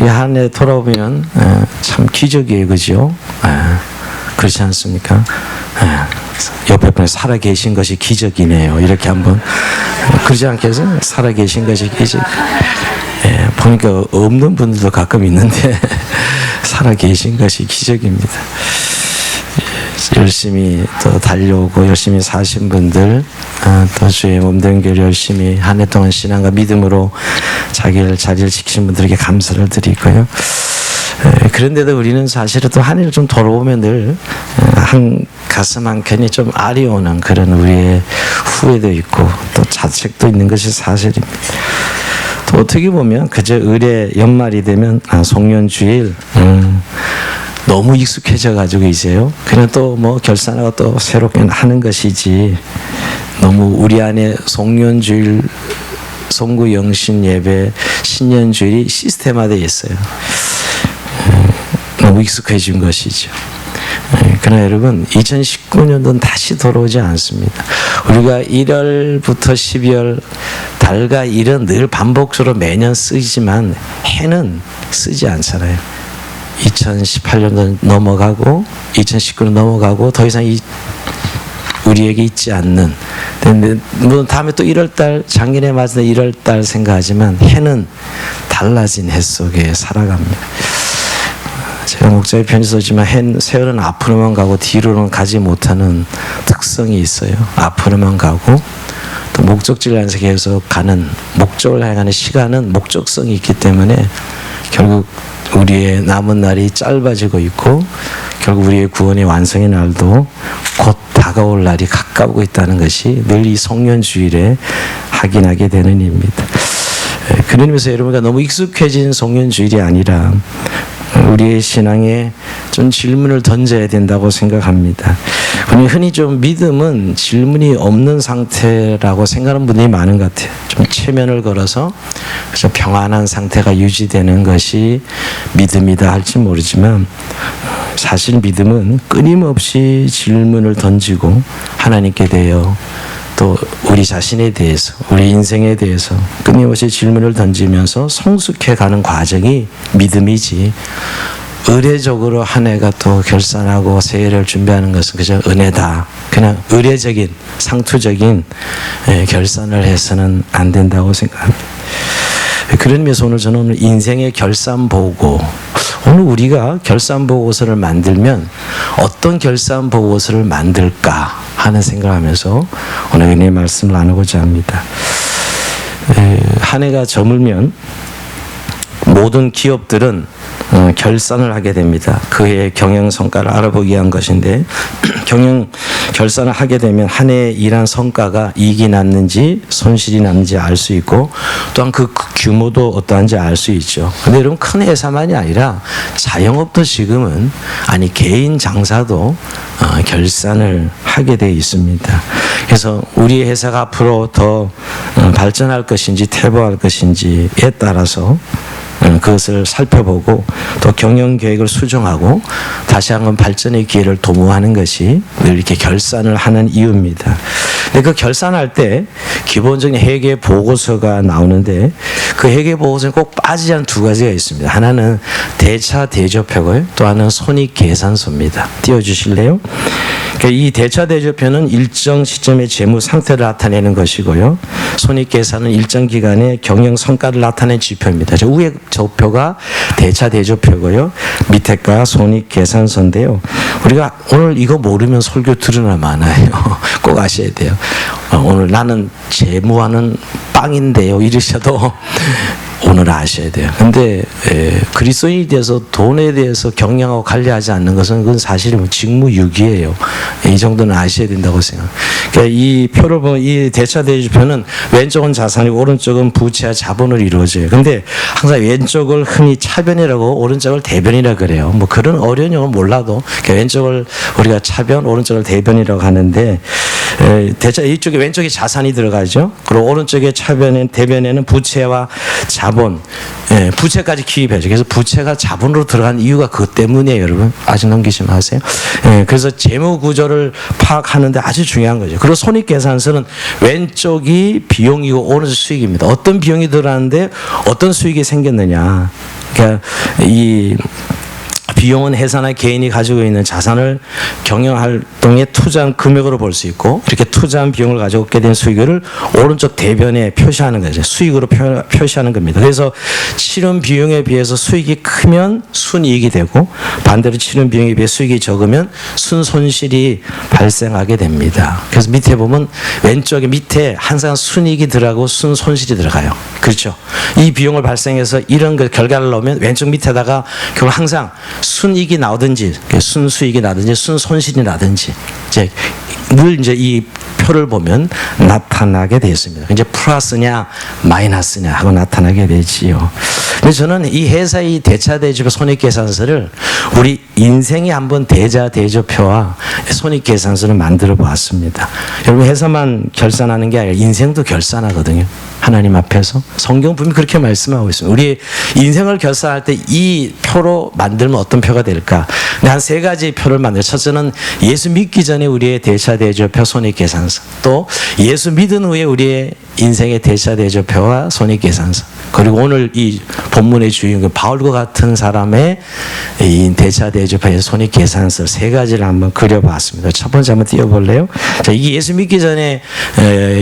우리 한 해 돌아보면 참 기적이에요, 그죠? 그렇지 않습니까? 옆에 분에 살아 계신 것이 기적이네요. 이렇게 한번 그러지 않겠어요? 살아 계신 것이 기적. 보니까 없는 분들도 가끔 있는데 살아 계신 것이 기적입니다. 열심히 또 달려오고 열심히 사신 분들, 또 주의 몸된 교회 열심히 한 해 동안 신앙과 믿음으로 자리를 지키신 분들에게 감사를 드리고요. 그런데도 우리는 사실은 또 한 해를 좀 돌아보면 늘 한 가슴 한켠이 좀 아리오는 그런 우리의 후회도 있고 또 자책도 있는 것이 사실입니다. 또 어떻게 보면 그저 의례 연말이 되면 송년주일 너무 익숙해져 가지고 이제요. 그냥 또 뭐 결산하고 또 새롭게 하는 것이지 너무 우리 안에 송년주일, 송구영신 예배, 신년주일이 시스템화되어 있어요. 너무 익숙해진 것이죠. 그러나 여러분 2019년도는 다시 돌아오지 않습니다. 우리가 1월부터 12월 달과 일은 늘 반복적으로 매년 쓰지만 해는 쓰지 않잖아요. 2018년도 넘어가고 2019년 넘어가고 더 이상 우리에게 있지 않는, 물론 다음에 또 1월달 작년에 맞은 1월달 생각하지만 해는 달라진 해 속에 살아갑니다. 제가 목자의 편지 썼지만 세월은 앞으로만 가고 뒤로는 가지 못하는 특성이 있어요. 앞으로만 가고 또 목적지를 향해서 계속 가는, 목적을 향하는 시간은 목적성이 있기 때문에 결국 우리의 남은 날이 짧아지고 있고 결국 우리의 구원의 완성의 날도 곧 다가올 날이 가까우고 있다는 것이 늘 이 송년주일에 확인하게 되는 일입니다. 그런 의미에서 여러분과 너무 익숙해진 송년주일이 아니라 우리의 신앙에 좀 질문을 던져야 된다고 생각합니다. 흔히 좀 믿음은 질문이 없는 상태라고 생각하는 분들이 많은 것 같아요. 좀 체면을 걸어서 그저 평안한 상태가 유지되는 것이 믿음이다 할지 모르지만 사실 믿음은 끊임없이 질문을 던지고 하나님께 대하여 또 우리 자신에 대해서 우리 인생에 대해서 끊임없이 질문을 던지면서 성숙해가는 과정이 믿음이지 의례적으로 한 해가 또 결산하고 새해를 준비하는 것은 그저 은혜다. 그냥 의례적인 상투적인 결산을 해서는 안 된다고 생각합니다. 그런 의미에서 오늘 인생의 결산보고, 오늘 우리가 결산보고서를 만들면 어떤 결산보고서를 만들까 하는 생각을 하면서 오늘 은혜의 말씀을 나누고자 합니다. 한 해가 저물면 모든 기업들은 결산을 하게 됩니다. 그의 경영 성과를 알아보기 위한 것인데 결산을 하게 되면 한 해에 일한 성과가 이익이 났는지 손실이 났는지 알 수 있고 또한 그 규모도 어떠한지 알 수 있죠. 근데 여러분 큰 회사만이 아니라 자영업도 지금은 개인 장사도 결산을 하게 되어 있습니다. 그래서 우리 회사가 앞으로 더 발전할 것인지 퇴보할 것인지에 따라서 그것을 살펴보고 또 경영 계획을 수정하고 다시 한번 발전의 기회를 도모하는 것이 늘 이렇게 결산을 하는 이유입니다. 근데 그 결산할 때 기본적인 회계 보고서가 나오는데 그 회계 보고서는 꼭 빠지지 않는 두 가지가 있습니다. 하나는 대차 대조표고요. 또 하나는 손익 계산서입니다. 띄워주실래요? 이 대차 대조표는 일정 시점의 재무 상태를 나타내는 것이고요. 손익 계산은 일정 기간의 경영 성과를 나타내는 지표입니다. 위에 저표가 대차 대조표고요. 밑에 가 손익 계산서인데요. 우리가 오늘 이거 모르면 설교 들으나 마나요. 꼭 아셔야 돼요. 오늘 나는 재무하는 빵인데요. 이러셔도 오늘 아셔야 돼요. 근데 그리스도인에 대해서 돈에 대해서 경영하고 관리하지 않는 것은 그건 사실 직무유기예요. 이 정도는 아셔야 된다고 생각합니다. 그러니까 이 표를 보면 이 대차 대조표는 왼쪽은 자산이고 오른쪽은 부채와 자본으로 이루어져요. 근데 항상 왼쪽을 흔히 차변이라고 오른쪽을 대변이라고 그래요. 뭐 그런 어려운 용어는 몰라도 그러니까 왼쪽을 우리가 차변, 오른쪽을 대변이라고 하는데 대자 이쪽에 왼쪽에 자산이 들어가죠. 그리고 오른쪽에 대변에는 부채와 자본, 부채까지 기입해죠. 그래서 부채가 자본으로 들어간 이유가 그것 때문이에요, 여러분. 아직 넘기지 마세요. 그래서 재무 구조를 파악하는데 아주 중요한 거죠. 그리고 손익계산서는 왼쪽이 비용이고 오른쪽 수익입니다. 어떤 비용이 들어가는데 어떤 수익이 생겼느냐. 그러니까 이 비용은 회사나 개인이 가지고 있는 자산을 경영활동에 투자한 금액으로 볼 수 있고, 이렇게 투자한 비용을 가지고 얻게 된 수익을 오른쪽 대변에 표시하는 거죠. 수익으로 표시하는 겁니다. 그래서 치른 비용에 비해서 수익이 크면 순이익이 되고, 반대로 치른 비용에 비해 수익이 적으면 순손실이 발생하게 됩니다. 그래서 밑에 보면 왼쪽에 밑에 항상 순이익이 들어가고 순손실이 들어가요. 그렇죠? 이 비용을 발생해서 이런 그 결과를 넣으면 왼쪽 밑에다가 결국 항상 순이익이 나오든지 순수익이 나든지 순손실이 나든지 늘 이제 이 표를 보면 나타나게 되어 있습니다. 이제 플러스냐 마이너스냐 하고 나타나게 되지요. 근데 저는 이 회사의 대차대조표 손익계산서를 우리 인생의 한번 대자대조표와 손익계산서를 만들어 보았습니다. 여러분 회사만 결산하는 게 아니라 인생도 결산하거든요. 하나님 앞에서 성경 분명히 그렇게 말씀하고 있습니다. 우리 인생을 결산할 때 이 표로 만들면 어떤 표가 될까? 한 세 가지 표를 만들어요. 첫째는 예수 믿기 전에 우리의 대차대조표 손익계산서, 또 예수 믿은 후에 우리의 인생의 대차대조표와 손익계산서, 그리고 오늘 이 본문의 주인공 바울과 같은 사람의 이 대차대조표의 손익계산서 세 가지를 한번 그려봤습니다. 첫 번째 한번 띄워볼래요? 자, 이게 예수 믿기 전에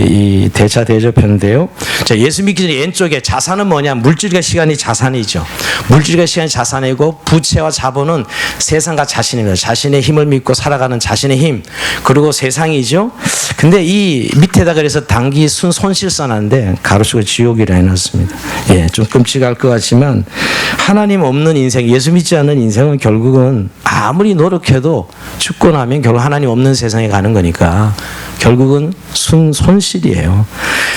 이 대차대조표인데요. 자, 예수 믿기 전에 왼쪽에 자산은 뭐냐? 물질과 시간이 자산이죠. 물질과 시간이 자산이고, 부채와 자본은 세상과 자신입니다. 자신의 힘을 믿고 살아가는 자신의 힘, 그리고 세상이죠. 근데 이 밑에다 그래서 단기 손실 써놨는데 가로수고 지옥이라 해놨습니다. 좀 끔찍할 것 같지만 하나님 없는 인생, 예수 믿지 않는 인생은 결국은 아무리 노력해도 죽고 나면 결국 하나님 없는 세상에 가는 거니까 결국은 손실이에요.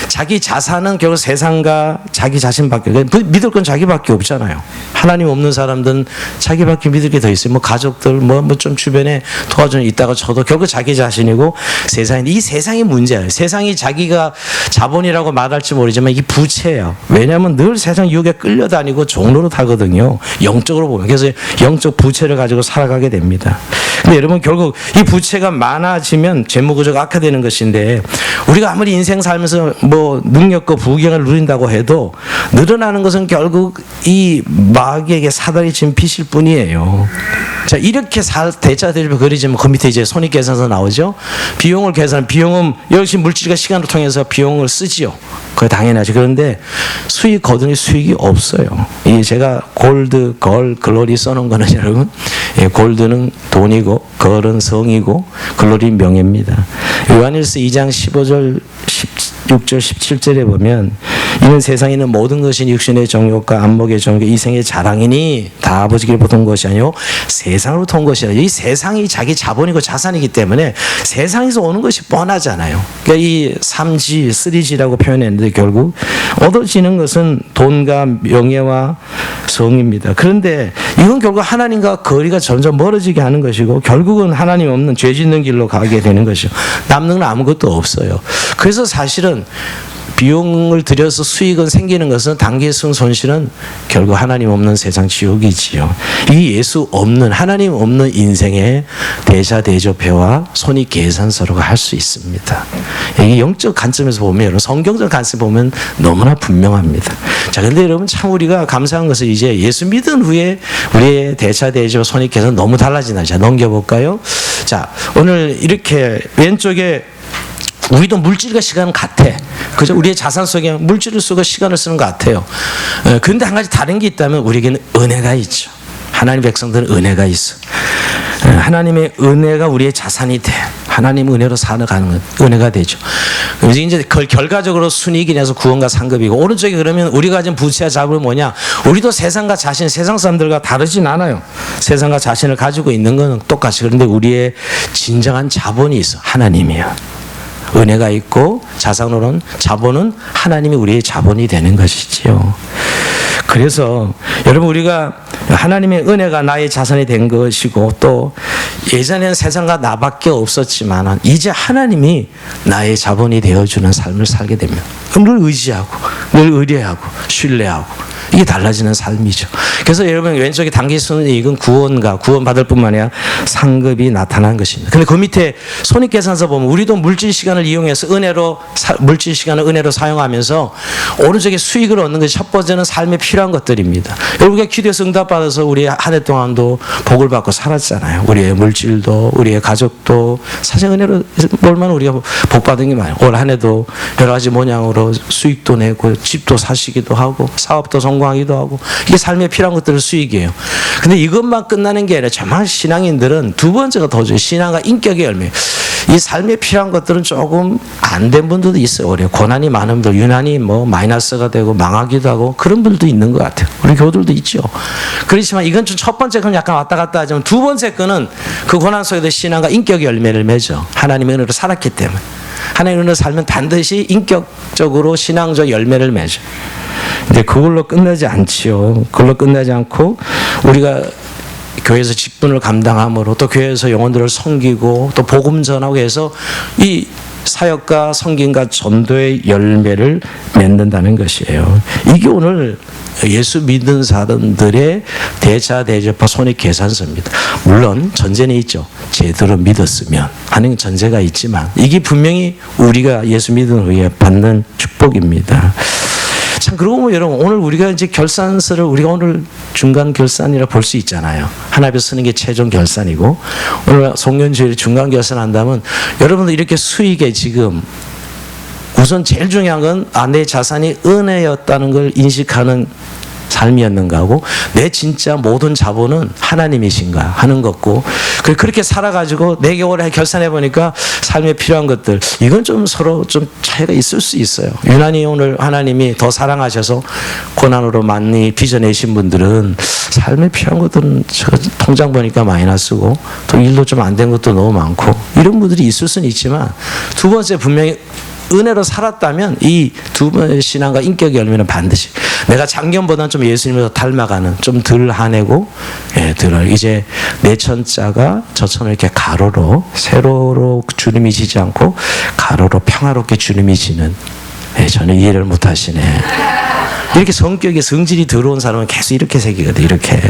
자기 자산은 결국 세상과 자기 자신밖에, 믿을 건 자기밖에 없잖아요. 하나님 없는 사람들은 자기밖에 믿을 게 더 있어요. 뭐 가족들, 뭐 좀 주변에 도와주는 있다가 저도 결국 자기 자신이고 세상인데, 이 세상이 문제예요. 세상이 자기가 자본이라고 말할지 모르지만 이 부채예요. 왜냐하면 늘 세상 유혹에 끌려다니고 종로로 타거든요. 영적으로 보면. 그래서 영적 부채를 가지고 살아가게 됩니다. 근데 여러분 결국 이 부채가 많아지면 재무구조가 악화되는 것인데, 우리가 아무리 인생 살면서 뭐 능력과 부귀영을 누린다고 해도 늘어나는 것은 결국 이 마귀에게 사다리 친 빚일 뿐이에요. 자, 이렇게 대차대조표 그리지만 그 밑에 이제 손익계산서 나오죠. 비용을 계산, 비용은 역시 물질과 시간을 통해서 비용을 쓰지요. 그게 당연하죠. 그런데 수익 거둔이 수익이 없어요. 이 제가 골드, 걸, 글로리 써놓은 거는 여러분, 골드는 돈이고, 걸은 성이고, 글로리 명예입니다. 요한일서 2장 15절 16절 17절에 보면, 이는 세상에 있는 모든 것이 육신의 정욕과 안목의 정욕, 이생의 자랑이니 다 아버지께로부터 온 것이 아니요 세상으로부터 온 것이라. 이 세상이 자기 자본이고 자산이기 때문에 세상에서 오는 것이 뻔하잖아요. 그러니까 이 3G, 3G라고 표현했는데 결국 얻어지는 것은 돈과 명예와 성입니다. 그런데 이건 결국 하나님과 거리가 점점 멀어지게 하는 것이고, 결국은 하나님 없는 죄 짓는 길로 가게 되는 것이고, 남는 건 아무것도 없어요. 그래서 사실은 비용을 들여서 수익은 생기는 것은 단기 손실은 결국 하나님 없는 세상 지옥이지요. 이 예수 없는, 하나님 없는 인생의 대자대조표와 손익계산서라고 할 수 있습니다. 이게 영적 관점에서 보면, 여러분 성경적 관점에서 보면 너무나 분명합니다. 자, 근데 여러분 참 우리가 감사한 것은 이제 예수 믿은 후에 우리의 대자대조 손익계산 너무 달라지나. 자, 넘겨볼까요? 자, 오늘 이렇게 왼쪽에 우리도 물질과 시간은 같아. 그죠? 우리의 자산 속에 물질을 쓰고 시간을 쓰는 것 같아요. 그런데 한 가지 다른 게 있다면 우리에게는 은혜가 있죠. 하나님 백성들은 은혜가 있어. 하나님의 은혜가 우리의 자산이 돼. 하나님 은혜로 살아가는 건 은혜가 되죠. 그래서 이제 결과적으로 순이익이 나서 구원과 상급이고, 오른쪽에 그러면 우리가 가진 부채와 자본은 뭐냐? 우리도 세상과 자신, 세상 사람들과 다르진 않아요. 세상과 자신을 가지고 있는 건 똑같이. 그런데 우리의 진정한 자본이 있어. 하나님이야. 은혜가 있고 자산으로는, 자본은 하나님이 우리의 자본이 되는 것이지요. 그래서 여러분 우리가 하나님의 은혜가 나의 자산이 된 것이고 또 예전에는 세상과 나밖에 없었지만 이제 하나님이 나의 자본이 되어주는 삶을 살게 됩니다. 늘 의지하고 늘 의뢰하고 신뢰하고 이게 달라지는 삶이죠. 그래서 여러분 왼쪽에 당기 순이익은 구원받을 뿐만 아니라 상급이 나타난 것입니다. 근데 그 밑에 손익계산서 보면 우리도 물질 시간을 이용해서 물질 시간을 은혜로 사용하면서 오른쪽에 수익을 얻는 것이 첫 번째는 삶에 필요한 것들입니다. 우리가 기도해서 응답받아서 우리 한 해 동안도 복을 받고 살았잖아요. 우리의 물질도 우리의 가족도 사실 은혜로 얼마나 우리가 복 받은 게 많아요. 올 한 해도 여러 가지 모양으로 수익도 내고 집도 사시기도 하고 사업도 성공하기도 하고 이게 삶에 필요한 것들은 수익이에요. 근데 이것만 끝나는 게 아니라 정말 신앙인들은 두 번째가 더 좋아요. 신앙과 인격의 열매. 이 삶에 필요한 것들은 조금 안 된 분들도 있어요. 어려요. 고난이 많은 분들, 유난히 마이너스가 되고 망하기도 하고 그런 분들도 있는 것 같아요. 우리 교우들도 있죠. 그렇지만 이건 좀 첫 번째 건 약간 왔다 갔다 하지만 두 번째 거는 그 고난 속에도 신앙과 인격의 열매를 맺어. 하나님의 은혜로 살았기 때문에. 하나님의 은혜로 살면 반드시 인격적으로 신앙적 열매를 맺어. 근데 그걸로 끝나지 않지요. 그걸로 끝나지 않고 우리가 교회에서 직분을 감당함으로 또 교회에서 영혼들을 섬기고 또 복음 전하고 해서 이 사역과 섬김과 전도의 열매를 맺는다는 것이에요. 이게 오늘 예수 믿는 사람들의 대차대조파 손익계산서입니다. 물론 전제는 있죠. 제대로 믿었으면 하는 전제가 있지만 이게 분명히 우리가 예수 믿은 후에 받는 축복입니다. 참 그러고 보면 여러분 오늘 우리가 이제 결산서를 우리가 오늘 중간 결산이라 볼 수 있잖아요. 하나님께 쓰는 게 최종 결산이고 오늘 송년주일에 중간 결산한다면 여러분들 이렇게 수익에 지금 우선 제일 중요한 건 내 자산이 은혜였다는 걸 인식하는 삶이었는가 하고 내 진짜 모든 자본은 하나님이신가 하는 것고 그렇게 살아가지고 내게 올해 결산해 보니까 삶에 필요한 것들 이건 좀 서로 좀 차이가 있을 수 있어요. 유난히 오늘 하나님이 더 사랑하셔서 고난으로 많이 빚어내신 분들은 삶에 필요한 것들은 제가 통장 보니까 마이너스고 또 일도 좀 안 된 것도 너무 많고 이런 분들이 있을 수는 있지만 두 번째 분명히 은혜로 살았다면 이 두 번의 신앙과 인격의 열매는 반드시 내가 작년보다는 좀 예수님을 닮아가는 좀 덜 화내고 덜 이제 내 천자가 저천을 이렇게 가로로 세로로 주님이 지지 않고 가로로 평화롭게 주님이 지는 저는 이해를 못 하시네. 이렇게 성격에 성질이 더러운 사람은 계속 이렇게 생기거든. 이렇게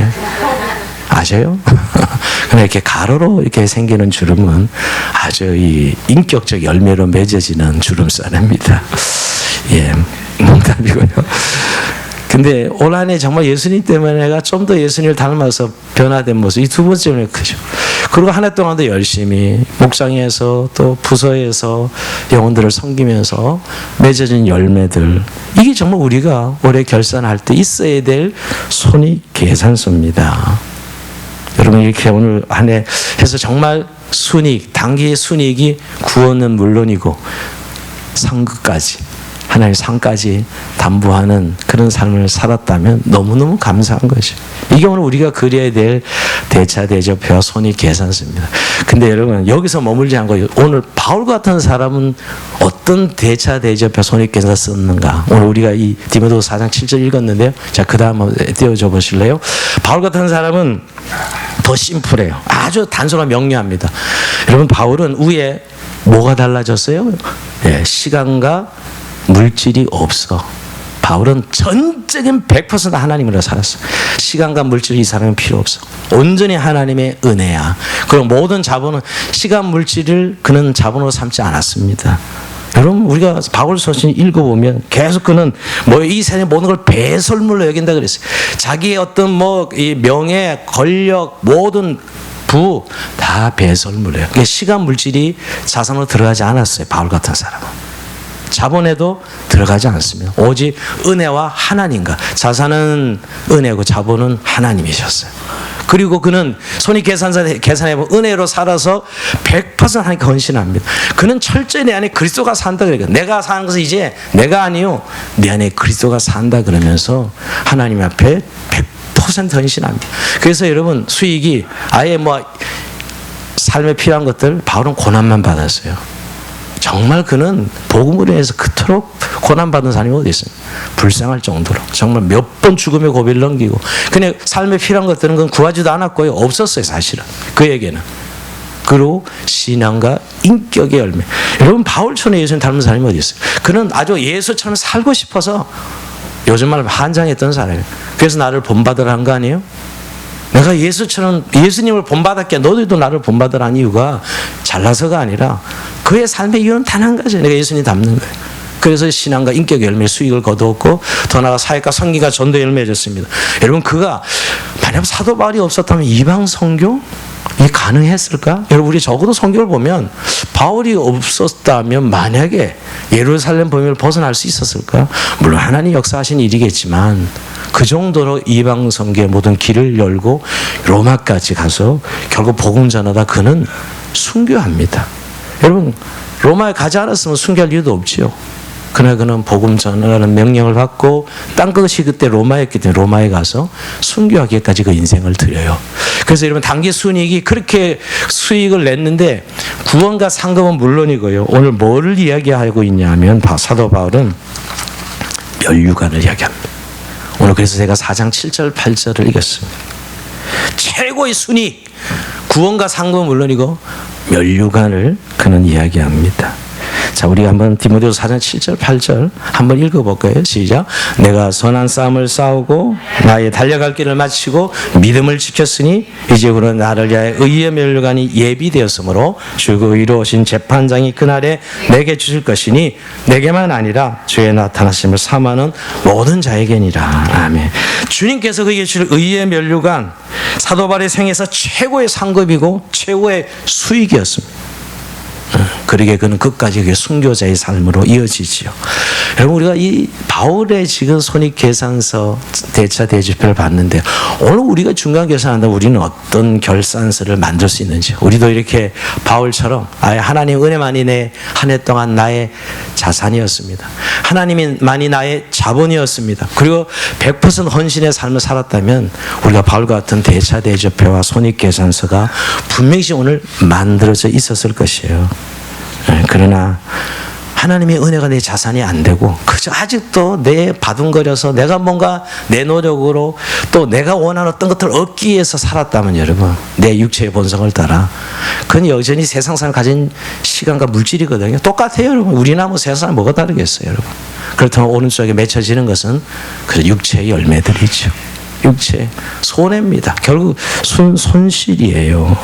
아셔요? 근데 이렇게 가로로 이렇게 생기는 주름은 아주 이 인격적 열매로 맺어지는 주름살입니다. 예, 농담이고요. 근데 올 한 해 정말 예수님 때문에 내가 좀 더 예수님을 닮아서 변화된 모습 이 두 번째는 크죠. 그리고 한 해 동안도 열심히 목장에서 또 부서에서 영혼들을 섬기면서 맺어진 열매들 이게 정말 우리가 올해 결산할 때 있어야 될 손익계산서입니다. 여러분 이렇게 오늘 한 해 해서 정말 순이익, 단기의 순이익이 구원은 물론이고 상급까지 하나님의 상까지 담보하는 그런 삶을 살았다면 너무너무 감사한 것이죠. 이게 오늘 우리가 그려야 될 대차대조표와 손익계산서입니다. 근데 여러분 여기서 머물지 않고 오늘 바울 같은 사람은 어떤 대차대조표 손익계산서 썼는가? 오늘 우리가 이 디모데후서 4장 7절 읽었는데요. 자, 그 다음 한번 띄워줘 보실래요? 바울 같은 사람은 더 심플해요. 아주 단순하고 명료합니다. 여러분 바울은 위에 뭐가 달라졌어요? 시간과 물질이 없어. 바울은 전적인 100% 하나님으로 살았어. 시간과 물질이 이 사람은 필요 없어. 온전히 하나님의 은혜야. 그리고 모든 자본은 시간 물질을 그는 자본으로 삼지 않았습니다. 여러분 우리가 바울 서신 읽어보면 계속 그는 이 세상의 모든 걸 배설물로 여긴다 그랬어요. 자기의 어떤 이 명예, 권력, 모든 부 다 배설물이에요. 시간 물질이 자산으로 들어가지 않았어요. 바울 같은 사람은. 자본에도 들어가지 않습니다. 오직 은혜와 하나님과 자산은 은혜고 자본은 하나님이셨어요. 그리고 그는 손익계산서에 계산해보면 은혜로 살아서 100% 하나님께 헌신합니다. 그는 철저히 내 안에 그리스도가 산다 그래요. 내가 사는 것은 이제 내가 아니요 내 안에 그리스도가 산다 그러면서 하나님 앞에 100% 헌신합니다. 그래서 여러분 수익이 아예 삶에 필요한 것들 바울은 고난만 받았어요. 정말 그는 복음으로 인해서 그토록 고난받은 사람이 어디 있어요? 불쌍할 정도로 정말 몇 번 죽음의 고비를 넘기고 그냥 삶에 필요한 것들은 그건 구하지도 않았고요. 없었어요 사실은 그에게는. 그리고 신앙과 인격의 열매. 여러분 바울처럼 예수님 닮은 사람이 어디 있어요? 그는 아주 예수처럼 살고 싶어서 요즘 말 환장했던 사람이에요. 그래서 나를 본받으라는 거 아니에요? 내가 예수님을 본받았기에 너희도 나를 본받으라는 이유가 잘나서가 아니라 그의 삶의 이유는 단 한 가지. 내가 예수님 닮는 거예요. 그래서 신앙과 인격의 열매 수익을 거두었고 더 나아가 사역과 선기가 전도에 열매졌습니다. 여러분 그가 만약 사도 바울이 없었다면 이방 선교 이 가능했을까? 여러분 우리 적어도 성경을 보면 바울이 없었다면 만약에 예루살렘 범위를 벗어날 수 있었을까? 물론 하나님 역사하신 일이겠지만 그 정도로 이방 선교의 모든 길을 열고 로마까지 가서 결국 복음 전하다 그는 순교합니다. 여러분 로마에 가지 않았으면 순교할 이유도 없지요. 그러나 그는 복음 전하라는 명령을 받고 땅끝이 그때 로마였기 때문에 로마에 가서 순교하기까지 그 인생을 드려요. 그래서 여러분 단기 순이익이 그렇게 수익을 냈는데 구원과 상급은 물론이고요. 오늘 뭐를 이야기하고 있냐면 사도 바울은 멸류관을 이야기합니다. 오늘 그래서 제가 4장 7절 8절을 읽었습니다. 최고의 순이익 구원과 상급은 물론이고 멸류관을 그는 이야기합니다. 자, 우리가 한번 디모데후서 4장 7절 8절 한번 읽어볼까요? 시작. 내가 선한 싸움을 싸우고 나의 달려갈 길을 마치고 믿음을 지켰으니 이제부터 나를 위하여 의의 멸류관이 예비되었으므로 주그 의로 오신 재판장이 그날에 내게 주실 것이니 내게만 아니라 주의 나타나심을 사모하는 모든 자에게니라. 아멘. 주님께서 그에게 주실 의의 멸류관 사도 바울의 생에서 최고의 상급이고 최고의 수익이었습니다. 그러게 그는 끝까지 그게 순교자의 삶으로 이어지지요. 여러분 우리가 이 바울의 지금 손익계산서 대차 대조표를 봤는데 오늘 우리가 중간 계산한다면 우리는 어떤 결산서를 만들 수 있는지 우리도 이렇게 바울처럼 아예 하나님 은혜만이 내 한 해 동안 나의 자산이었습니다. 하나님만이 나의 자본이었습니다. 그리고 100% 헌신의 삶을 살았다면 우리가 바울과 같은 대차 대조표와 손익계산서가 분명히 오늘 만들어져 있었을 것이에요. 그러나 하나님의 은혜가 내 자산이 안 되고 그저 아직도 내 바둥거려서 내가 뭔가 내 노력으로 또 내가 원하는 어떤 것들을 얻기 위해서 살았다면 여러분 내 육체의 본성을 따라 그건 여전히 세상 사람 가진 시간과 물질이거든요. 똑같아요 여러분. 우리나 뭐 세상 사람 뭐가 다르겠어요 여러분. 그렇다면 오른쪽에 맺혀지는 것은 그 육체의 열매들이죠. 육체 손해입니다. 결국 손실이에요.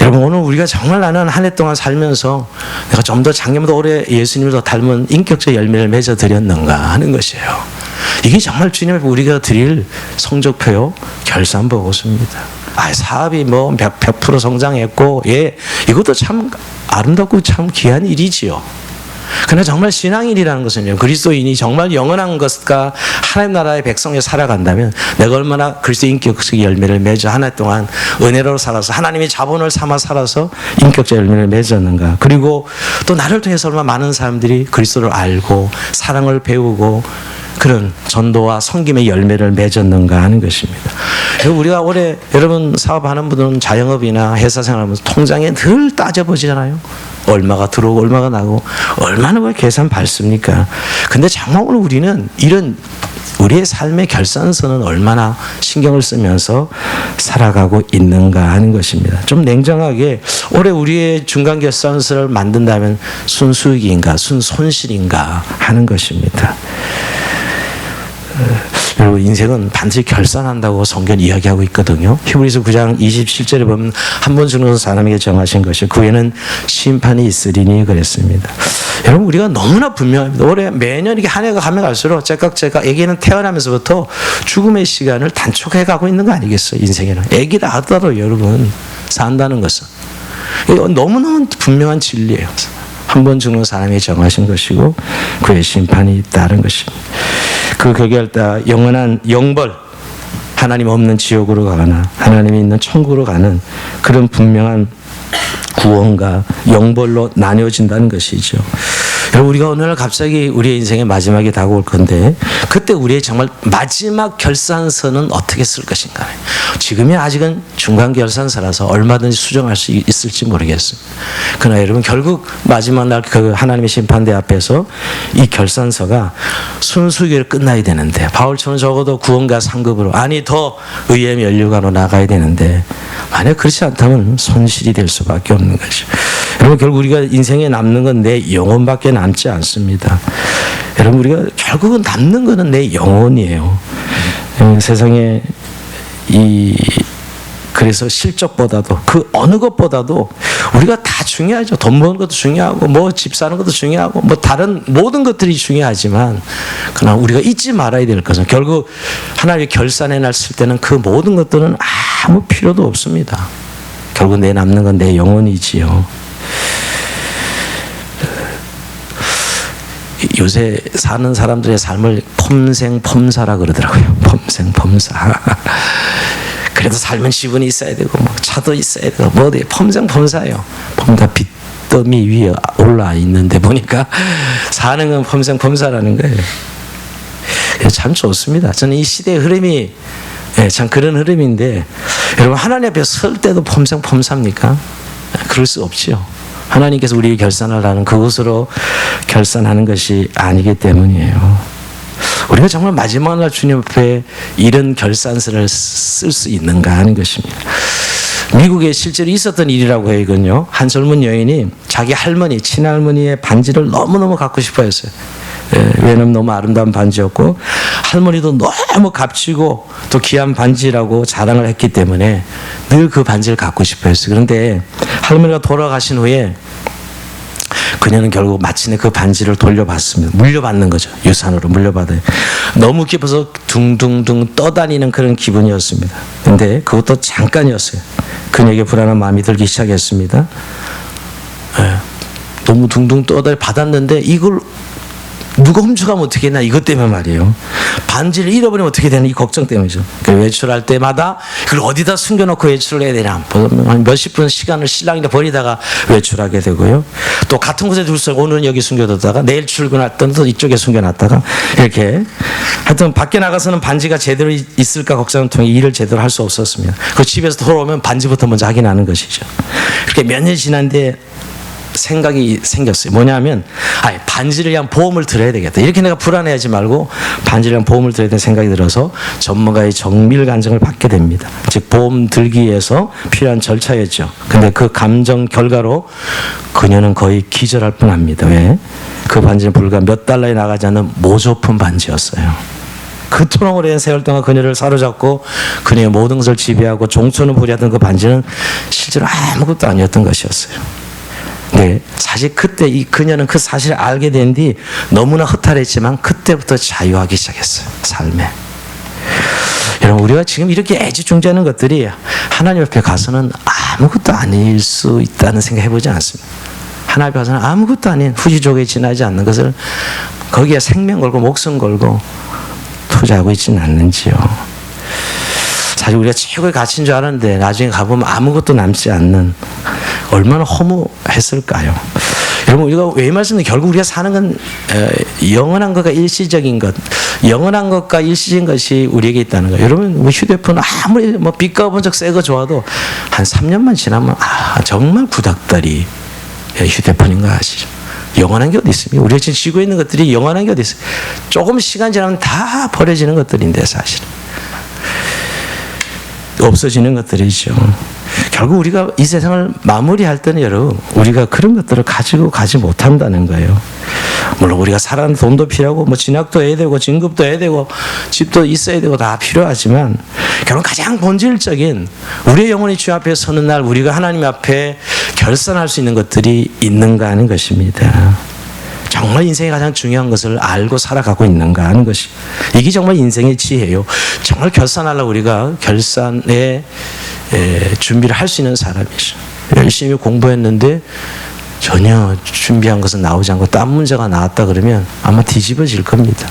여러분 오늘 우리가 정말 나는 한 해 동안 살면서 내가 좀 더 작년보다 올해 예수님을 더 닮은 인격적 열매를 맺어 드렸는가 하는 것이에요. 이게 정말 주님 앞에 우리가 드릴 성적표요 결산 보고서입니다. 사업이 뭐 100% 성장했고 이것도 참 아름답고 참 귀한 일이지요. 그러나 정말 신앙인이라는 것은요 그리스도인이 정말 영원한 것과 하나님 나라의 백성에 살아간다면 내가 얼마나 그리스도 인격적 열매를 맺어 한 해 동안 은혜로 살아서 하나님의 자본을 삼아 살아서 인격적 열매를 맺었는가. 그리고 또 나를 통해서 얼마나 많은 사람들이 그리스도를 알고 사랑을 배우고 그런 전도와 섬김의 열매를 맺었는가 하는 것입니다. 우리가 올해 여러분 사업하는 분들은 자영업이나 회사 생활하면서 통장에 늘 따져보시잖아요. 얼마가 들어오고 얼마가 나고 얼마나 그 계산 밟습니까? 근데 정말 오늘 우리는 이런 우리의 삶의 결산서는 얼마나 신경을 쓰면서 살아가고 있는가 하는 것입니다. 좀 냉정하게 올해 우리의 중간 결산서를 만든다면 순수익인가 순손실인가 하는 것입니다. 여러분 인생은 반드시 결산한다고 성경은 이야기하고 있거든요. 히브리서 9장 27절에 보면 한 번 죽는 사람에게 정하신 것이 그 후에는 심판이 있으리니 그랬습니다. 여러분 우리가 너무나 분명합니다. 올해 매년 이렇게 한 해가 가면 갈수록 제깍제깍 애기는 태어나면서부터 죽음의 시간을 단축해 가고 있는 거 아니겠어요? 인생에는 애기라 하더라도 여러분 산다는 것은 너무너무 분명한 진리예요. 한 번 죽는 사람이 정하신 것이고 그의 심판이 있다는 것입니다. 거기에 따라 영원한 영벌 하나님 없는 지옥으로 가거나 하나님이 있는 천국으로 가는 그런 분명한 구원과 영벌로 나뉘어진다는 것이죠. 여러분 우리가 어느 날 갑자기 우리의 인생의 마지막이 다가올 건데 그때 우리의 정말 마지막 결산서는 어떻게 쓸 것인가. 지금이 아직은 중간 결산서라서 얼마든지 수정할 수 있을지 모르겠습니다. 그러나 여러분 결국 마지막 날 그 하나님의 심판대 앞에서 이 결산서가 순수하게 끝나야 되는데 바울처럼 적어도 구원과 상급으로 아니 더 의의 면류관으로 나가야 되는데 만약 그렇지 않다면 손실이 될 수밖에 없는 것이죠. 여러분 결국 우리가 인생에 남는 건 내 영혼밖에 남지 않습니다. 여러분 우리가 결국은 남는 것은 내 영혼이에요. 세상에 그래서 실적보다도 그 어느 것보다도 우리가 다 중요하죠. 돈 버는 것도 중요하고 뭐 집 사는 것도 중요하고 뭐 다른 모든 것들이 중요하지만 그러나 우리가 잊지 말아야 될 것은 결국 하나님의 결산의 날 쓸 때는 그 모든 것들은 아무 필요도 없습니다. 결국 내 남는 건 내 영혼이지요. 요새 사는 사람들의 삶을 폼생폼사라 그러더라고요. 폼생폼사. 그래도 삶은 지분이 있어야 되고 뭐 차도 있어야 되고 뭐 어디 폼생폼사예요. 폼다 빚더미 위에 올라 있는데 보니까 사는 건 폼생폼사라는 거예요. 참 좋습니다. 저는 이 시대의 흐름이 참 그런 흐름인데 여러분 하나님 앞에 설 때도 폼생폼사입니까? 그럴 수 없죠. 하나님께서 우리의 결산을 하는 그것으로 결산하는 것이 아니기 때문이에요. 우리가 정말 마지막 날 주님 앞에 이런 결산서를 쓸 수 있는가 하는 것입니다. 미국에 실제로 있었던 일이라고 해요. 이건요. 한 젊은 여인이 자기 할머니, 친할머니의 반지를 너무너무 갖고 싶어 했어요. 왜냐면 너무 아름다운 반지였고 할머니도 너무 값지고 또 귀한 반지라고 자랑을 했기 때문에 늘 그 반지를 갖고 싶어 했어요. 그런데 할머니가 돌아가신 후에 그녀는 결국 마침내 그 반지를 돌려받습니다. 물려받는 거죠. 유산으로 물려받아요. 너무 기뻐서 둥둥둥 떠다니는 그런 기분이었습니다. 근데 그것도 잠깐이었어요. 그녀에게 불안한 마음이 들기 시작했습니다. 너무 둥둥 떠다니 받았는데 이걸 누가 훔쳐가면 어떻게 했나 이것 때문에 말이에요. 반지를 잃어버리면 어떻게 되나 이 걱정 때문이죠. 외출할 때마다 그걸 어디다 숨겨놓고 외출을 해야 되나 한 몇십 분 시간을 신랑이랑 버리다가 외출하게 되고요. 또 같은 곳에 둘 수 오늘은 여기 숨겨뒀다가 내일 출근할 때는 또 이쪽에 숨겨놨다가 이렇게 하여튼 밖에 나가서는 반지가 제대로 있을까 걱정을 통해 일을 제대로 할 수 없었습니다. 그 집에서 돌아오면 반지부터 먼저 확인하는 것이죠. 이렇게 몇 년 지났는데 생각이 생겼어요. 뭐냐면 반지를 위한 보험을 들어야 되겠다. 이렇게 내가 불안해하지 말고 반지를 위한 보험을 들어야 되는 생각이 들어서 전문가의 정밀 감정을 받게 됩니다. 즉 보험 들기 위해서 필요한 절차였죠. 근데 그 감정 결과로 그녀는 거의 기절할 뻔합니다. 왜? 그 반지는 불과 몇 달러에 나가지 않는 모조품 반지였어요. 그토록 오랜 세월 동안 그녀를 사로잡고 그녀의 모든 것을 지배하고 종천을 부리하던 그 반지는 실제로 아무것도 아니었던 것이었어요. 네, 사실 그때 이 그녀는 그 사실을 알게 된 뒤 너무나 허탈했지만 그때부터 자유하기 시작했어요. 삶에. 여러분 우리가 지금 이렇게 애지중지하는 것들이 하나님 앞에 가서는 아무것도 아닐 수 있다는 생각 해보지 않습니다. 하나님 앞에 가서는 아무것도 아닌 후지족에 지나지 않는 것을 거기에 생명 걸고 목숨 걸고 투자하고 있지는 않는지요. 사실 우리가 최고의 가치인 줄 알았는데 나중에 가보면 아무것도 남지 않는 얼마나 허무했을까요? 여러분 우리가 왜 말씀드리면 결국 우리가 사는 건 영원한 것과 일시적인 것, 영원한 것과 일시적인 것이 우리에게 있다는 거예요. 여러분 우리 휴대폰 아무리 뭐 빛과 번쩍 새 거 좋아도 한 3년만 지나면 정말 구닥다리 휴대폰인 거 아시죠? 영원한 게 어디 있습니까? 우리가 지금 쥐고 있는 것들이 영원한 게 어디 있어요? 조금 시간 지나면 다 버려지는 것들인데 사실 없어지는 것들이죠. 결국 우리가 이 세상을 마무리할 때는 여러분 우리가 그런 것들을 가지고 가지 못한다는 거예요. 물론 우리가 살아가는 돈도 필요하고 뭐 진학도 해야 되고 진급도 해야 되고 집도 있어야 되고 다 필요하지만 결국 가장 본질적인 우리의 영혼이 주 앞에 서는 날 우리가 하나님 앞에 결산할 수 있는 것들이 있는가 하는 것입니다. 정말 인생의 가장 중요한 것을 알고 살아가고 있는가 하는 것이 이게 정말 인생의 지혜예요. 정말 결산하려고 우리가 결산에 준비를 할 수 있는 사람이죠. 열심히 공부했는데 전혀 준비한 것은 나오지 않고 딴 문제가 나왔다 그러면 아마 뒤집어질 겁니다.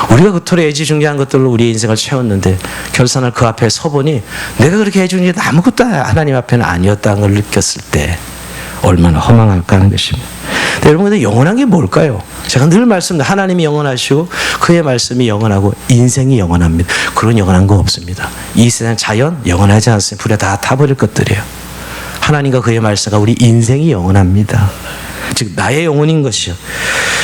우리가 그토록 애지중지한 것들로 우리의 인생을 채웠는데 결산을 그 앞에 서보니 내가 그렇게 애지중지해도 아무것도 하나님 앞에는 아니었다는 걸 느꼈을 때 얼마나 허망할까 하는 것입니다. 근데 여러분, 근데 영원한 게 뭘까요? 제가 늘 말씀드립니다. 하나님이 영원하시고 그의 말씀이 영원하고 인생이 영원합니다. 그런 영원한 거 없습니다. 이 세상 자연 영원하지 않습니다. 불에 다 타버릴 것들이에요. 하나님과 그의 말씀과 우리 인생이 영원합니다. 즉 나의 영혼인 것이요.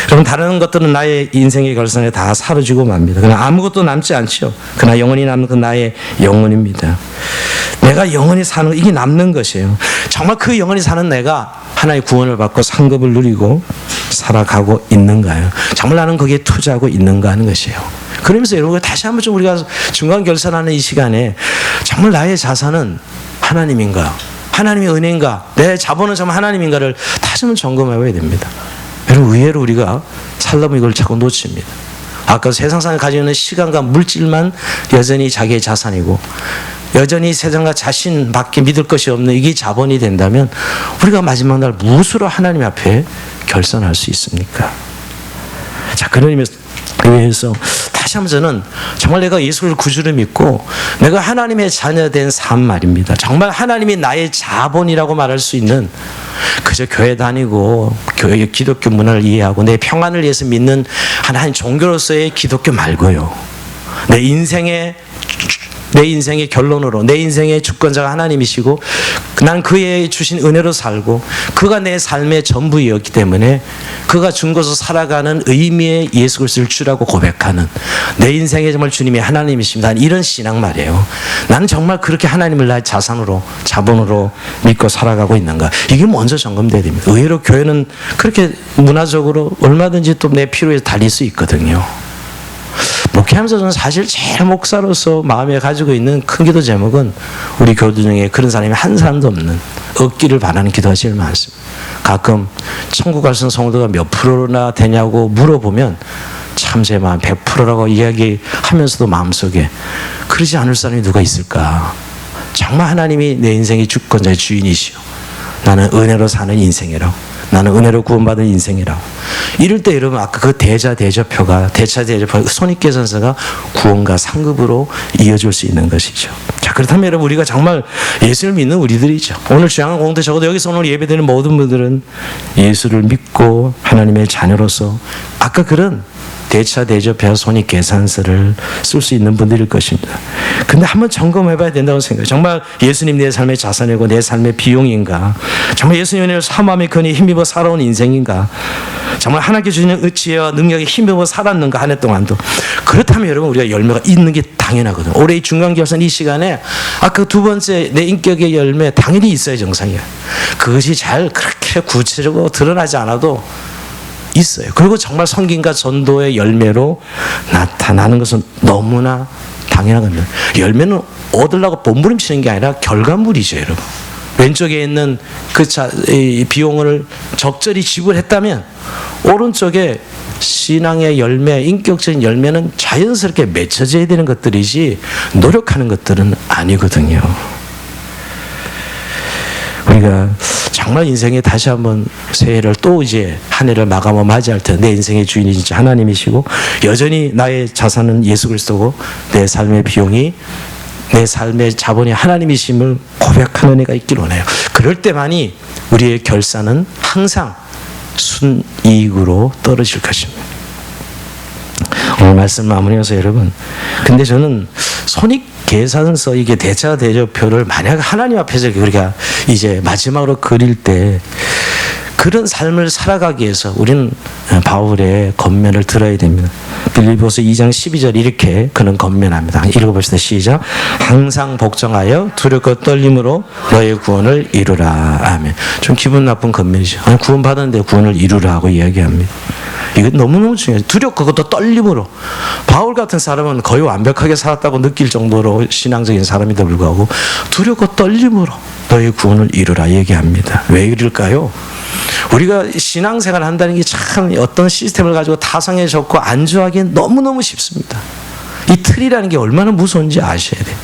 그럼 다른 것들은 나의 인생의 결선에 다 사라지고 맙니다. 그러나 아무것도 남지 않죠. 그러나 영원히 남는 건 나의 영혼입니다. 내가 영원히 사는 이게 남는 것이에요. 정말 그 영원히 사는 내가 하나의 구원을 받고 상급을 누리고 살아가고 있는가요? 정말 나는 거기에 투자하고 있는가 하는 것이에요. 그러면서 여러분 다시 한번 좀 우리가 중간 결산하는 이 시간에 정말 나의 자산은 하나님인가? 하나님의 은혜인가? 내 자본은 정말 하나님인가를 다시 한번 점검해봐야 됩니다. 여러분 의외로 우리가 살다 이걸 자꾸 놓칩니다. 아까 세상상에 가지고 있는 시간과 물질만 여전히 자기의 자산이고 여전히 세상과 자신밖에 믿을 것이 없는 이게 자본이 된다면 우리가 마지막 날 무엇으로 하나님 앞에 결산할 수 있습니까? 자, 그런 의미에서 다시 한번 저는 정말 내가 예수를 구주로 믿고 내가 하나님의 자녀된 삶 말입니다. 정말 하나님이 나의 자본이라고 말할 수 있는 그저 교회 다니고 교회 기독교 문화를 이해하고 내 평안을 위해서 믿는 하나님 종교로서의 기독교 말고요. 내 인생의 결론으로 내 인생의 주권자가 하나님이시고 난 그의 주신 은혜로 살고 그가 내 삶의 전부이었기 때문에 그가 준 것으로 살아가는 의미의 예수 그리스도를 주라고 고백하는 내 인생의 정말 주님이 하나님이십니다. 이런 신앙 말이에요. 나는 정말 그렇게 하나님을 나의 자산으로 자본으로 믿고 살아가고 있는가? 이게 먼저 점검돼야 됩니다. 의외로 교회는 그렇게 문화적으로 얼마든지 또 내 필요에 달릴 수 있거든요. 목회하면서 저는 사실 제일 목사로서 마음에 가지고 있는 큰 기도 제목은 우리 교우들 중에 그런 사람이 한 사람도 없는 얻기를 바라는 기도가 제일 많습니다. 가끔 천국 갈 수 있는 성도가 몇 프로나 되냐고 물어보면 참 제 마음 100%라고 이야기하면서도 마음속에 그러지 않을 사람이 누가 있을까? 정말 하나님이 내 인생의 주권자의 주인이시오. 나는 은혜로 사는 인생이라고. 나는 은혜로 구원받은 인생이라고. 이럴 때 여러분 아까 그 대차대조표가 손익계산서가 구원과 상급으로 이어질 수 있는 것이죠. 자, 그렇다면 여러분 우리가 정말 예수를 믿는 우리들이죠. 오늘 주양한 공동체 적어도 여기서 오늘 예배드리는 모든 분들은 예수를 믿고 하나님의 자녀로서 아까 그런 대차대조표 손익계산서를 쓸 수 있는 분들일 것입니다. 근데 한번 점검해봐야 된다고 생각해요. 정말 예수님 내 삶의 자산이고 내 삶의 비용인가? 정말 예수님의 사마음의 근에 힘입어 살아온 인생인가? 정말 하나님께 주시는 지혜와 능력에 힘입어 살았는가 한 해 동안도? 그렇다면 여러분 우리가 열매가 있는 게 당연하거든요. 올해 이 중간결산 이 시간에 아까 두 번째 내 인격의 열매 당연히 있어야 정상이에요. 그것이 잘 그렇게 구체적으로 드러나지 않아도 있어요. 그리고 정말 성김과 전도의 열매로 나타나는 것은 너무나 당연한 겁니다. 열매는 얻으려고 몸부림치는 게 아니라 결과물이죠, 여러분. 왼쪽에 있는 그 비용을 적절히 지불했다면 오른쪽에 신앙의 열매, 인격적인 열매는 자연스럽게 맺혀져야 되는 것들이지 노력하는 것들은 아니거든요. 우리가 정말 인생에 다시 한번 새해를 또 이제 한 해를 마감하고 맞이할 때 내 인생의 주인이 진짜 하나님이시고 여전히 나의 자산은 예수 그리스도고 내 삶의 비용이 내 삶의 자본이 하나님이심을 고백하는 애가 있길 원해요. 그럴 때만이 우리의 결산은 항상 순이익으로 떨어질 것입니다. 오늘 말씀 마무리해서 여러분, 근데 저는 손익계산서 이게 대차대조표를 만약 하나님 앞에서 우리가 이제 마지막으로 그릴 때 그런 삶을 살아가기 위해서 우리는 바울의 권면을 들어야 됩니다. 빌립보서 2장 12절 이렇게 그는 권면합니다. 읽어봅시다. 시작. 항상 복종하여 두렵고 떨림으로 너의 구원을 이루라. 아멘. 좀 기분 나쁜 권면이죠. 아니, 구원 받았는데 구원을 이루라 하고 이야기합니다. 이건 너무너무 중요해요. 두렵고 그것도 떨림으로. 바울 같은 사람은 거의 완벽하게 살았다고 느낄 정도로 신앙적인 사람에도 불구하고 두렵고 떨림으로 너의 구원을 이루라 얘기합니다. 왜 이럴까요? 우리가 신앙생활을 한다는 게 참 어떤 시스템을 가지고 타성에 적고 안주하기엔 너무너무 쉽습니다. 이 틀이라는 게 얼마나 무서운지 아셔야 돼요.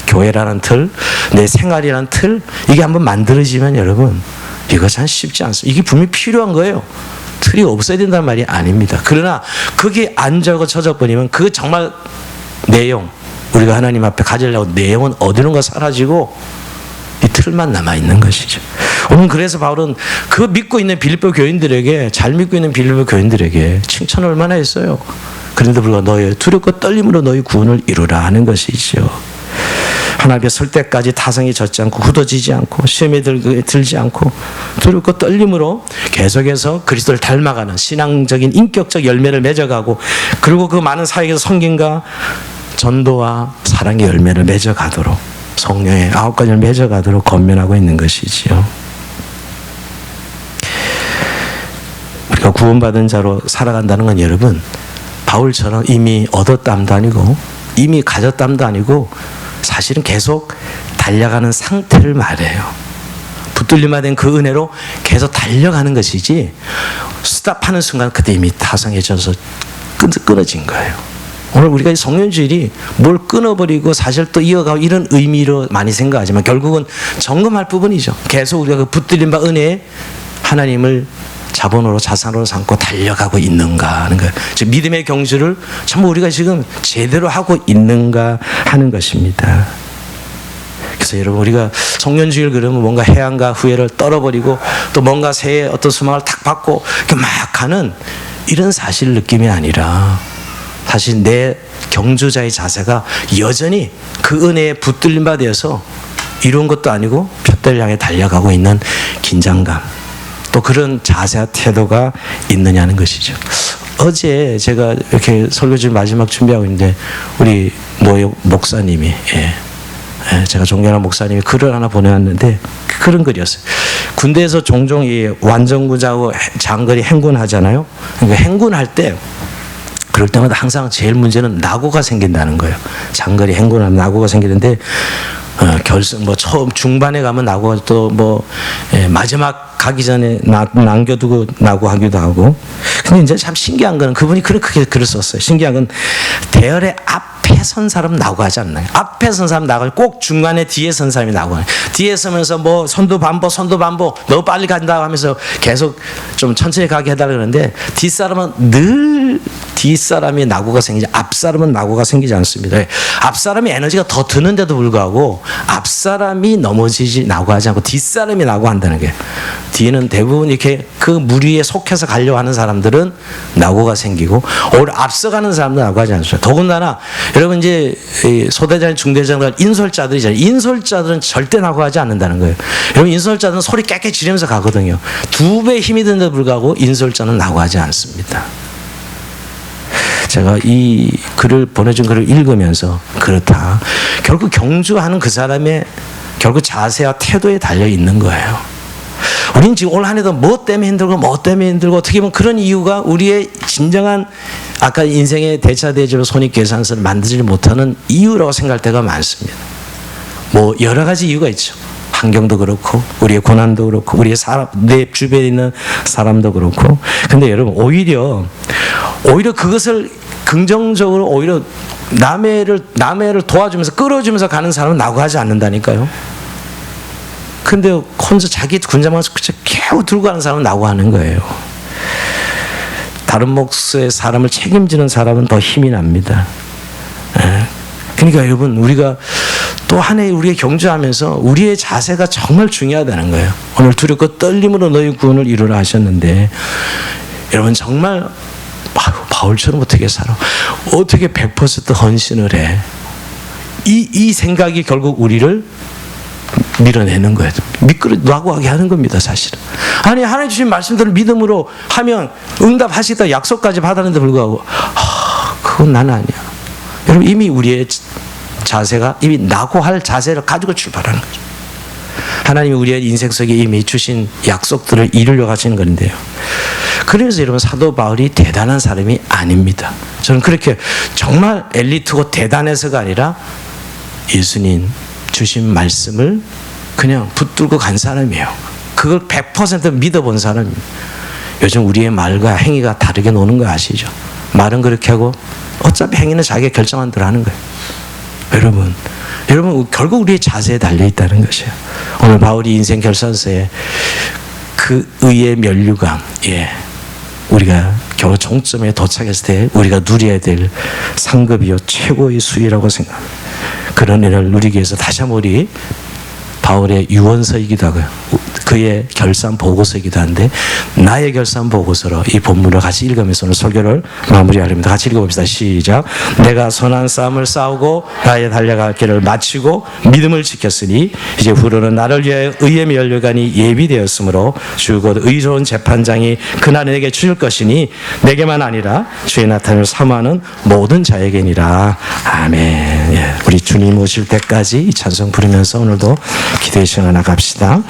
교회라는 틀, 내 생활이라는 틀, 이게 한번 만들어지면 여러분 이거 참 쉽지 않습니다. 이게 분명히 필요한 거예요. 틀이 없어야 된다는 말이 아닙니다. 그러나 그게 안 적어 젖어버리면 그 정말 내용, 우리가 하나님 앞에 가지려고 내용은 어디론가 사라지고 이 틀만 남아있는 것이죠. 오늘 그래서 바울은 그 믿고 있는 빌립보 교인들에게, 잘 믿고 있는 빌립보 교인들에게 칭찬을 얼마나 했어요. 그런데 불구하고 너의 두렵고 떨림으로 너의 구원을 이루라 하는 것이죠. 하나님 앞에 설 때까지 타성이 젖지 않고 굳어지지 않고 시험에 들지 않고 두렵고 떨림으로 계속해서 그리스도를 닮아가는 신앙적인 인격적 열매를 맺어가고, 그리고 그 많은 사역에서 섬김과 전도와 사랑의 열매를 맺어가도록, 성령의 9가지를 맺어가도록 권면하고 있는 것이지요. 우리가 구원받은 자로 살아간다는 건 여러분, 바울처럼 이미 얻었담도 아니고 이미 가졌담도 아니고 사실은 계속 달려가는 상태를 말해요. 붙들림받은 그 은혜로 계속 달려가는 것이지, 스탑하는 순간 그때 이미 타성해져서 끊어진 거예요. 오늘 우리가 성령주일이 뭘 끊어버리고 사실 또 이어가고 이런 의미로 많이 생각하지만 결국은 점검할 부분이죠. 계속 우리가 그 붙들림 바 은혜에 하나님을 자본으로 자산으로 삼고 달려가고 있는가 하는 거예요. 즉 믿음의 경주를 전부 우리가 지금 제대로 하고 있는가 하는 것입니다. 그래서 여러분, 우리가 성년주일 그러면 뭔가 해안과 후회를 떨어버리고 또 뭔가 새해 어떤 소망을 탁 받고 막 하는 이런 사실 느낌이 아니라, 사실 내 경주자의 자세가 여전히 그 은혜에 붙들림 바 되어서 이룬 것도 아니고 푯대를 향해 달려가고 있는 긴장감, 또 그런 자세와 태도가 있느냐는 것이죠. 어제 제가 이렇게 설교지 마지막 준비하고 있는데 우리 목사님이, 제가 존경하는 목사님이 글을 하나 보내왔는데 그런 글이었어요. 군대에서 종종 이 완전구자하고 장거리 행군하잖아요. 그러니까 행군할 때 그럴 때마다 항상 제일 문제는 낙오가 생긴다는 거예요. 장거리 행군하면 낙오가 생기는데 결승 처음 중반에 가면 낙오가 또 마지막 가기 전에 남겨두고 낙오하기도 하고. 근데 이제 참 신기한 거는 그분이 그렇게 글을 썼어요. 신기한 건 대열의 앞에 선 사람은 낙오하지 않나요? 앞에 선 사람 낙오하고 꼭 중간에 뒤에 선 사람이 낙오하요. 뒤에 서면서 선두 반보 너무 빨리 간다 하면서 계속 좀 천천히 가게 해달라 그러는데, 뒷사람은 늘 뒷사람이 낙오가 생기지 앞사람은 낙오가 생기지 않습니다. 앞사람이 에너지가 더 드는데도 불구하고 앞사람이 넘어지지 낙오하지 않고 뒷사람이 낙오한다는 게, 뒤에는 대부분 이렇게 그 무리에 속해서 가려고 하는 사람들은 낙오가 생기고 오히려 앞서가는 사람들은 낙오하지 않습니다. 더군다나 여러분 이제 소대장 중대장들 인솔자들이잖아요. 인솔자들은 절대 낙오하지 않는다는 거예요. 여러분 인솔자들은 소리 깨끗이 지르면서 가거든요. 2배 힘이 드는데도 불구하고 인솔자는 낙오하지 않습니다. 제가 이 글을 보내준 글을 읽으면서 그렇다. 결국 경주하는 그 사람의 결국 자세와 태도에 달려 있는 거예요. 우리는 지금 올 한 해도 뭐 때문에 힘들고 어떻게 보면 그런 이유가 우리의 진정한 아까 인생의 대차대조로 손익계산서를 만들지 못하는 이유라고 생각할 때가 많습니다. 여러 가지 이유가 있죠. 환경도 그렇고 우리의 고난도 그렇고 우리의 내 주변에 있는 사람도 그렇고. 근데 여러분 오히려 그것을 긍정적으로 오히려 남의 애를 도와주면서 끌어주면서 가는 사람은 낙오하지 않는다니까요. 근데 혼자 자기 군자만 겨우 들고 가는 사람은 낙오하는 거예요. 다른 몫의 사람을 책임지는 사람은 더 힘이 납니다. 그러니까 여러분, 우리가 또 한 해 우리의 경주하면서 우리의 자세가 정말 중요하다는 거예요. 오늘 두렵고 떨림으로 너희 구원을 이루라 하셨는데, 여러분 정말 바울처럼 어떻게 살아? 어떻게 100% 헌신을 해? 이 생각이 결국 우리를 밀어내는 거예요. 낙오하게 하는 겁니다, 사실은. 아니, 하나님 주신 말씀들을 믿음으로 하면 응답하시겠다 약속까지 받았는데 불구하고 그건 난 아니야. 여러분, 이미 우리의 자세가 이미 낙오할 자세를 가지고 출발하는 거죠. 하나님이 우리의 인생 속에 이미 주신 약속들을 이루려고 하시는 건데요. 그래서 여러분, 사도 바울이 대단한 사람이 아닙니다. 저는 그렇게 정말 엘리트고 대단해서가 아니라 예수님 주신 말씀을 그냥 붙들고 간 사람이에요. 그걸 100% 믿어본 사람입니다. 요즘 우리의 말과 행위가 다르게 노는 거 아시죠? 말은 그렇게 하고 어차피 행위는 자기가 결정한 대로 하는 거예요. 여러분 결국 우리의 자세에 달려있다는 것이에요. 오늘 바울이 인생 결산서에 그 의의 면류관, 우리가 겨우 종점에 도착했을 때 우리가 누려야 될 상급이요 최고의 수위라고 생각합니다. 그런 은혜를 누리기 위해서 다시 한번 우리 바울의 유언서이기도 하고요. 그의 결산 보고서이기도 한데 나의 결산 보고서로 이 본문을 같이 읽으면서 오늘 설교를 마무리하렵니다. 같이 읽어봅시다. 시작. 내가 선한 싸움을 싸우고 나의 달려갈 길을 마치고 믿음을 지켰으니 이제 후로는 나를 위해 의의 면류관이 예비되었으므로 주 곧 의로운 재판장이 그날 내게 주실 것이니 내게만 아니라 주의 나타남을 사모하는 모든 자에게니라. 아멘. 예, 우리 주님 오실 때까지 이 찬송 부르면서 오늘도 기도의 시간 나갑시다.